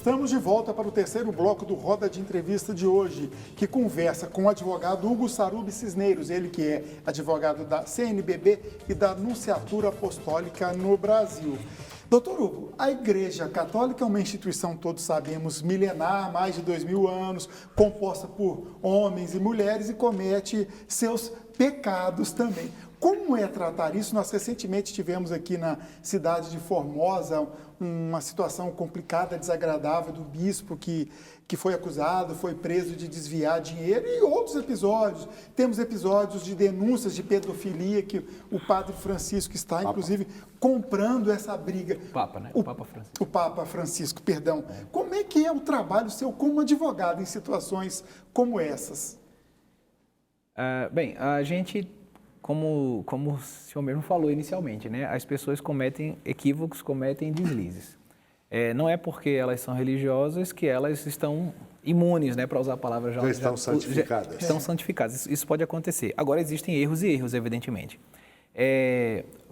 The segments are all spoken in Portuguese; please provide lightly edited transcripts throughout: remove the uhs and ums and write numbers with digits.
Estamos de volta para o terceiro bloco do Roda de Entrevista de hoje, que conversa com o advogado Hugo Sarubi Cisneiros, ele que é advogado da CNBB e da Nunciatura Apostólica no Brasil. Doutor Hugo, a Igreja Católica é uma instituição, todos sabemos, milenar, mais de 2000 anos, composta por homens e mulheres e comete seus pecados também. Como é tratar isso? Nós recentemente tivemos aqui na cidade de Formosa uma situação complicada, desagradável do bispo que foi acusado, foi preso de desviar dinheiro e outros episódios. Temos episódios de denúncias de pedofilia que o padre Francisco está, inclusive, comprando essa briga. O Papa, né? O Papa Francisco. O Papa Francisco, perdão. Como é que é o trabalho seu como advogado em situações como essas? Bem, a gente... Como o senhor mesmo falou inicialmente, né? As pessoas cometem equívocos, cometem deslizes. Não é porque elas são religiosas que elas estão imunes, né? Para usar a palavra já estão santificadas. Estão santificadas. Isso pode acontecer. Agora, existem erros e erros, evidentemente.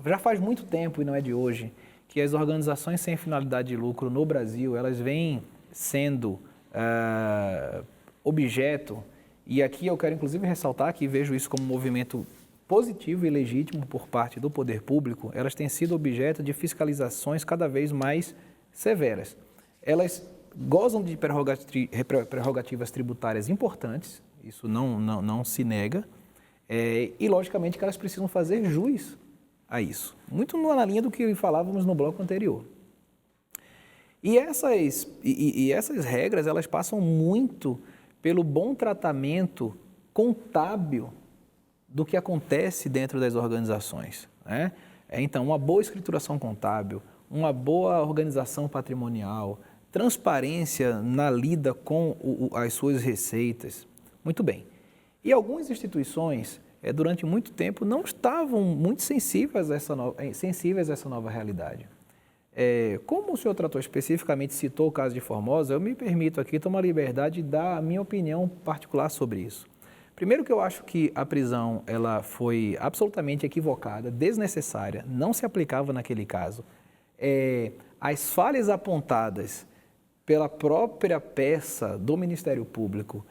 Já faz muito tempo, e não é de hoje, que as organizações sem finalidade de lucro no Brasil, elas vêm sendo objeto, e aqui eu quero inclusive ressaltar que vejo isso como um movimento positivo e legítimo por parte do poder público, elas têm sido objeto de fiscalizações cada vez mais severas. Elas gozam de prerrogativas tributárias importantes, isso não se nega, e logicamente que elas precisam fazer jus a isso. Muito na linha do que falávamos no bloco anterior. E essas regras, elas passam muito pelo bom tratamento contábil do que acontece dentro das organizações, né? Então, uma boa escrituração contábil, uma boa organização patrimonial, transparência na lida com as suas receitas. Muito bem. E algumas instituições, durante muito tempo, não estavam muito sensíveis a essa nova realidade. Como o senhor tratou especificamente, citou o caso de Formosa, eu me permito aqui tomar a liberdade de dar a minha opinião particular sobre isso. Primeiro que eu acho que a prisão ela foi absolutamente equivocada, desnecessária, não se aplicava naquele caso. As falhas apontadas pela própria peça do Ministério Público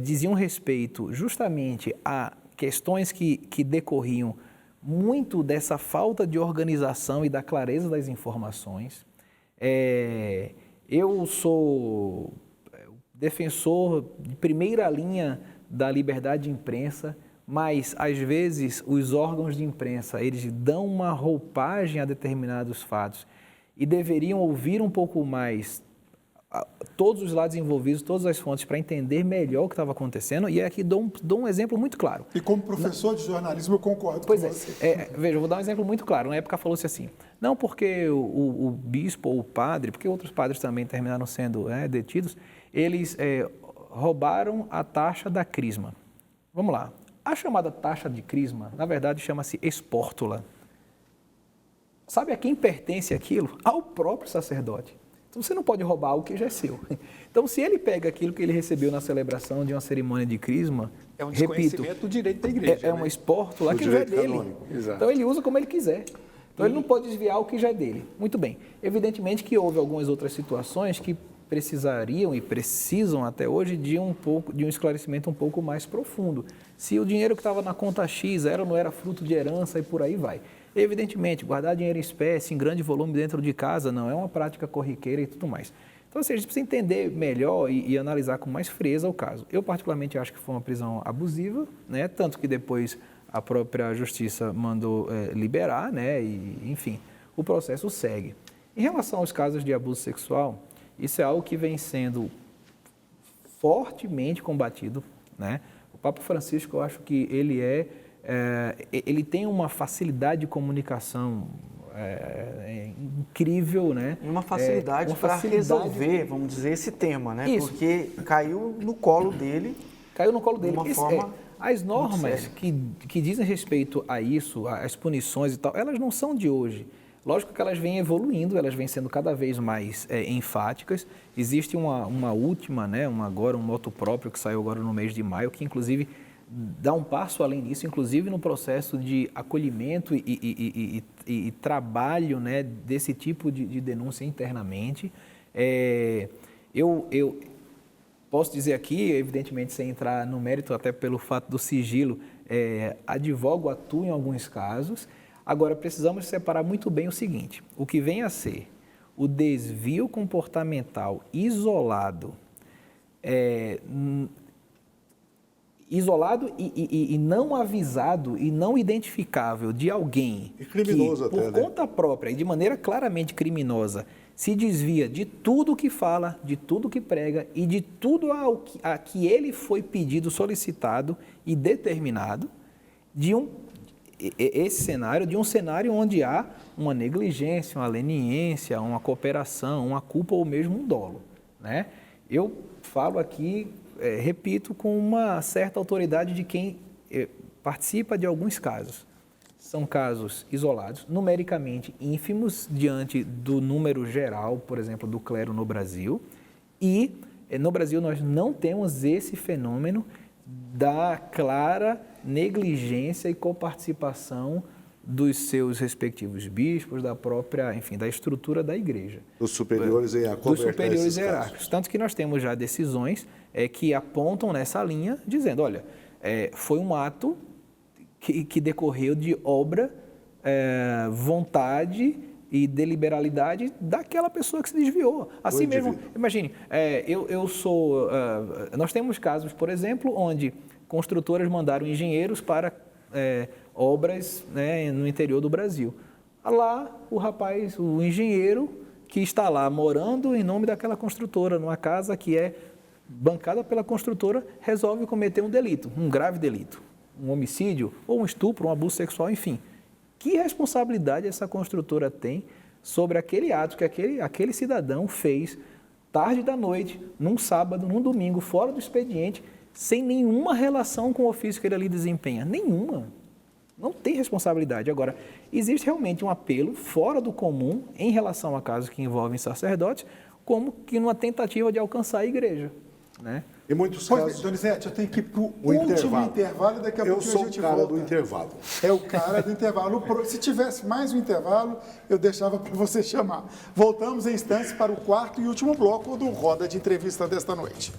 diziam respeito justamente a questões que decorriam muito dessa falta de organização e da clareza das informações. Eu sou defensor de primeira linha da liberdade de imprensa, mas às vezes os órgãos de imprensa, eles dão uma roupagem a determinados fatos e deveriam ouvir um pouco mais todos os lados envolvidos, todas as fontes, para entender melhor o que estava acontecendo. E aqui dou um exemplo muito claro. E como professor de jornalismo, eu concordo com você. Veja, eu vou dar um exemplo muito claro. Na época falou-se assim, não porque o bispo ou o padre, porque outros padres também terminaram sendo detidos, eles roubaram a taxa da crisma. Vamos lá. A chamada taxa de crisma, na verdade, chama-se espórtula. Sabe a quem pertence aquilo? Ao próprio sacerdote. Então, você não pode roubar o que já é seu. Então, se ele pega aquilo que ele recebeu na celebração de uma cerimônia de crisma, é um desconhecimento do direito da igreja. É uma espórtula que já é dele. Então, ele usa como ele quiser. Então, ele não pode desviar o que já é dele. Muito bem. Evidentemente que houve algumas outras situações que precisariam e precisam até hoje de um esclarecimento um pouco mais profundo. Se o dinheiro que estava na conta X era ou não era fruto de herança e por aí vai. Evidentemente, guardar dinheiro em espécie, em grande volume dentro de casa, não é uma prática corriqueira e tudo mais. Então, assim, a gente precisa entender melhor e analisar com mais frieza o caso. Eu, particularmente, acho que foi uma prisão abusiva, né? Tanto que depois a própria justiça mandou liberar, né? E, enfim, o processo segue. Em relação aos casos de abuso sexual, isso é algo que vem sendo fortemente combatido, né? O Papa Francisco, eu acho que ele tem uma facilidade de comunicação incrível, né? Uma facilidade para resolver, vamos dizer, esse tema, né? Isso. Porque caiu no colo dele. Caiu no colo dele. De uma forma as normas que dizem respeito a isso, as punições e tal, elas não são de hoje. Lógico que elas vêm evoluindo, elas vêm sendo cada vez mais enfáticas. Existe uma última, né, um moto próprio que saiu agora no mês de maio, que inclusive dá um passo além disso, inclusive no processo de acolhimento e trabalho, né, desse tipo de denúncia internamente. Eu posso dizer aqui, evidentemente, sem entrar no mérito, até pelo fato do sigilo, advogo atua em alguns casos. Agora, precisamos separar muito bem o seguinte, o que vem a ser o desvio comportamental isolado, e não avisado e não identificável de alguém e criminoso que, por conta própria e de maneira claramente criminosa, se desvia de tudo que fala, de tudo que prega e de tudo a que ele foi pedido, solicitado e determinado, de um cenário onde há uma negligência, uma leniência, uma cooperação, uma culpa ou mesmo um dolo, né? Eu falo aqui, repito, com uma certa autoridade de quem participa de alguns casos. São casos isolados, numericamente ínfimos, diante do número geral, por exemplo, do clero no Brasil. E no Brasil nós não temos esse fenômeno da clara negligência e coparticipação dos seus respectivos bispos, da própria, enfim, da estrutura da igreja. Dos superiores em dos superiores hierárquicos. Tanto que nós temos já decisões que apontam nessa linha, dizendo, olha, foi um ato que decorreu de obra, vontade e deliberalidade daquela pessoa que se desviou. Assim mesmo, imagine, nós temos casos, por exemplo, onde construtoras mandaram engenheiros para obras, né, no interior do Brasil. Lá, o engenheiro que está lá morando em nome daquela construtora, numa casa que é bancada pela construtora, resolve cometer um delito, um grave delito, um homicídio, ou um estupro, um abuso sexual, enfim. Que responsabilidade essa construtora tem sobre aquele ato que aquele cidadão fez tarde da noite, num sábado, num domingo, fora do expediente, sem nenhuma relação com o ofício que ele ali desempenha? Nenhuma. Não tem responsabilidade. Agora, existe realmente um apelo fora do comum em relação a casos que envolvem sacerdotes, como que numa tentativa de alcançar a igreja, né? Em muitos casos... Donizete, eu tenho que ir para o último intervalo e daqui a pouco a gente volta. Eu sou o cara do intervalo. É o cara do intervalo. Se tivesse mais um intervalo, eu deixava para você chamar. Voltamos em instantes para o quarto e último bloco do Roda de Entrevista desta noite.